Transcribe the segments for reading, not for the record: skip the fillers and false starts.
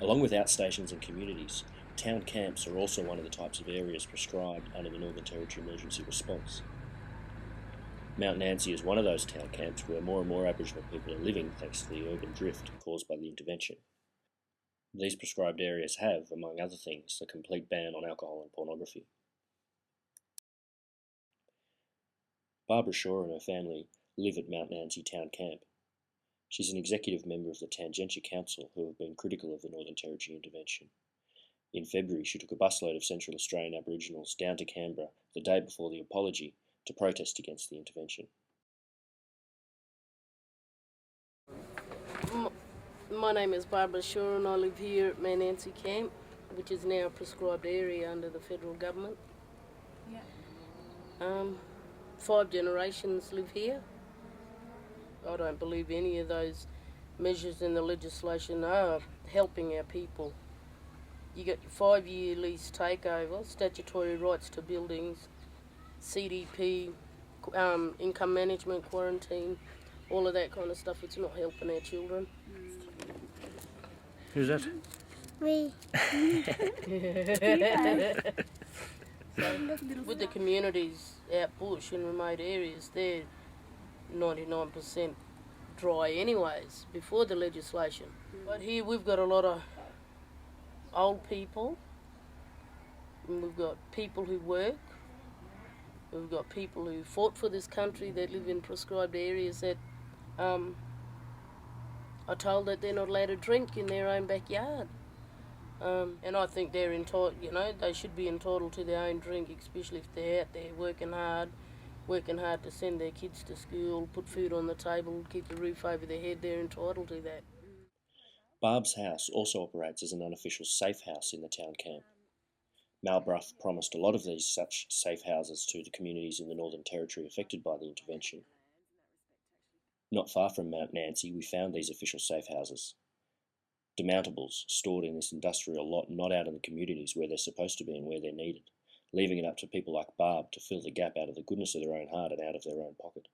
Along with outstations and communities, town camps are also one of the types of areas prescribed under the Northern Territory Emergency Response. Mount Nancy is one of those town camps where more and more Aboriginal people are living thanks to the urban drift caused by the intervention. These prescribed areas have, among other things, a complete ban on alcohol and pornography. Barbara Shaw and her family live at Mount Nancy Town Camp. She's an executive member of the Tangential Council who have been critical of the Northern Territory intervention. In February, she took a busload of Central Australian Aboriginals down to Canberra the day before the apology to protest against the intervention. My name is Barbara Shaw and I live here at Mount Nancy Camp, which is now a prescribed area under the federal government. Yeah. 5 generations live here. I don't believe any of those measures in the legislation are helping our people. You got your 5-year lease takeover, statutory rights to buildings, CDP, income management, quarantine, all of that kind of stuff. It's not helping our children. Who's that? Me. So, with the communities out bush in remote areas, they're 99% dry anyways, before the legislation. But here we've got a lot of old people, and we've got people who work, we've got people who fought for this country that live in prescribed areas that are told that they're not allowed to drink in their own backyard. And I think they're entitled, they should be entitled to their own drink, especially if they're out there working hard to send their kids to school, put food on the table, keep the roof over their head. They're entitled to that. Barb's house also operates as an unofficial safe house in the town camp. Malbrough promised a lot of these such safe houses to the communities in the Northern Territory affected by the intervention. Not far from Mount Nancy, we found these official safe houses. Demountables stored in this industrial lot, not out in the communities where they're supposed to be and where they're needed, leaving it up to people like Barb to fill the gap out of the goodness of their own heart and out of their own pocket.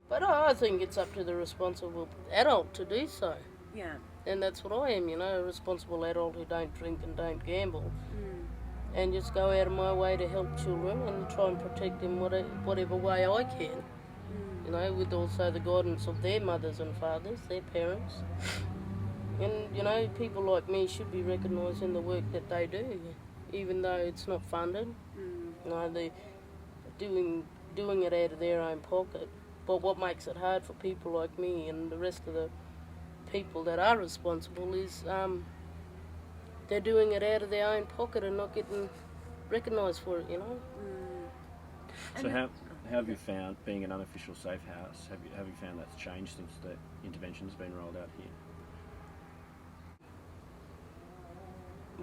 But I think it's up to the responsible adult to do so. Yeah. And that's what I am, a responsible adult who don't drink and don't gamble. And just go out of my way to help children and try and protect them whatever way I can. With also the guidance of their mothers and fathers, their parents. And, people like me should be recognised in the work that they do, even though it's not funded. They're doing it out of their own pocket. But what makes it hard for people like me and the rest of the people that are responsible is they're doing it out of their own pocket and not getting recognised for it, So how have you found being an unofficial safe house? Have you found that's changed since the intervention's been rolled out here?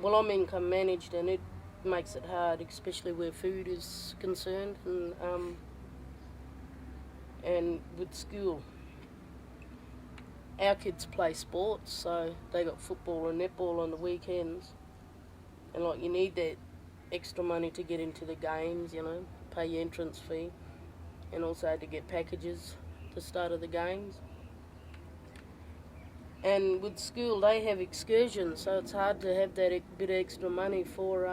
Well, I'm income managed and it makes it hard, especially where food is concerned and with school. Our kids play sports, so they got football and netball on the weekends. And you need that extra money to get into the games, pay your entrance fee, and also to get packages at the start of the games. And with school, they have excursions, so it's hard to have that bit of extra money for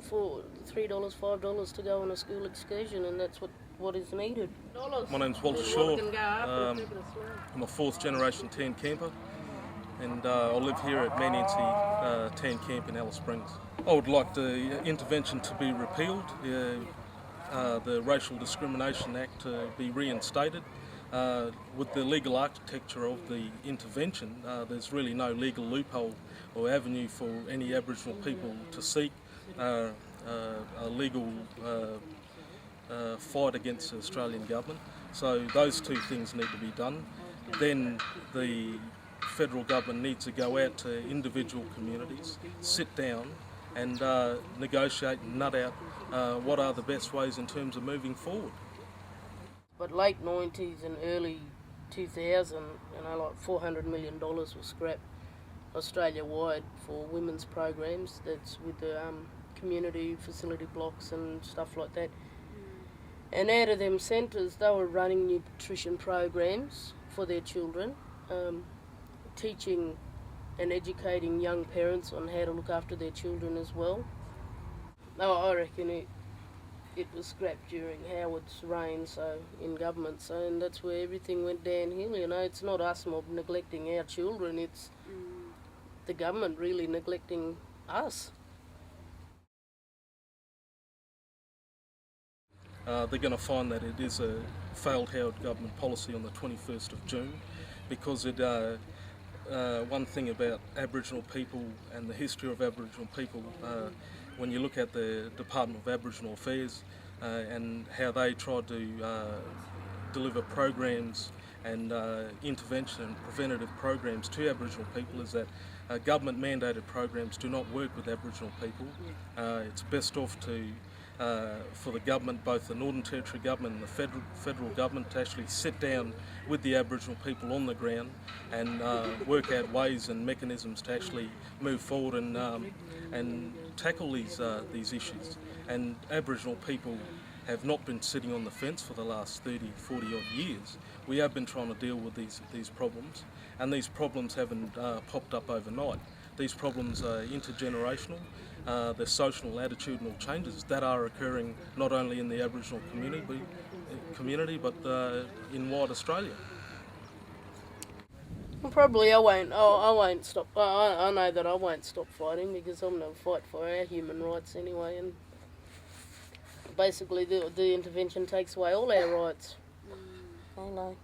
$3, $5 to go on a school excursion, and that's what is needed. My name's Walter Shaw. I'm a 4th generation tan camper, and I live here at Mount Nancy Tan Camp in Alice Springs. I would like the intervention to be repealed, the Racial Discrimination Act to be reinstated. With the legal architecture of the intervention, there's really no legal loophole or avenue for any Aboriginal people to seek a legal fight against the Australian government. So those two things need to be done. Then the federal government needs to go out to individual communities, sit down and negotiate and nut out what are the best ways in terms of moving forward. But late 90s and early 2000, like $400 million was scrapped Australia-wide for women's programs. That's with the community facility blocks and stuff like that. And out of them centres, they were running nutrition programs for their children, teaching and educating young parents on how to look after their children as well. I reckon it was scrapped during Howard's reign, so in government, so, and that's where everything went downhill. You know, it's not us mob neglecting our children; it's the government really neglecting us. They're going to find that it is a failed Howard government policy on the 21st of June, because one thing about Aboriginal people and the history of Aboriginal people, when you look at the Department of Aboriginal Affairs and how they tried to deliver programs and intervention and preventative programs to Aboriginal people, is that government mandated programs do not work with Aboriginal people. It's best off for the government, both the Northern Territory government and the federal government, to actually sit down with the Aboriginal people on the ground and work out ways and mechanisms to actually move forward and tackle these issues. And Aboriginal people have not been sitting on the fence for the last 30, 40 odd years. We have been trying to deal with these problems, and these problems haven't popped up overnight. These problems are intergenerational. The social attitudinal changes that are occurring not only in the Aboriginal community but in wide Australia. Well, probably I won't stop. I know that I won't stop fighting, because I'm going to fight for our human rights anyway. And basically, the intervention takes away all our rights. I know.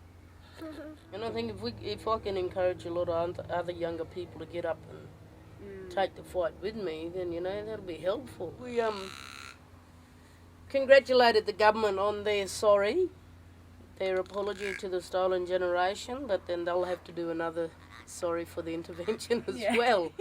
And I think if I can encourage a lot of other younger people to get up and take the fight with me, then, you know, that'll be helpful. We congratulated the government on their apology to the stolen generation, but then they'll have to do another sorry for the intervention as well.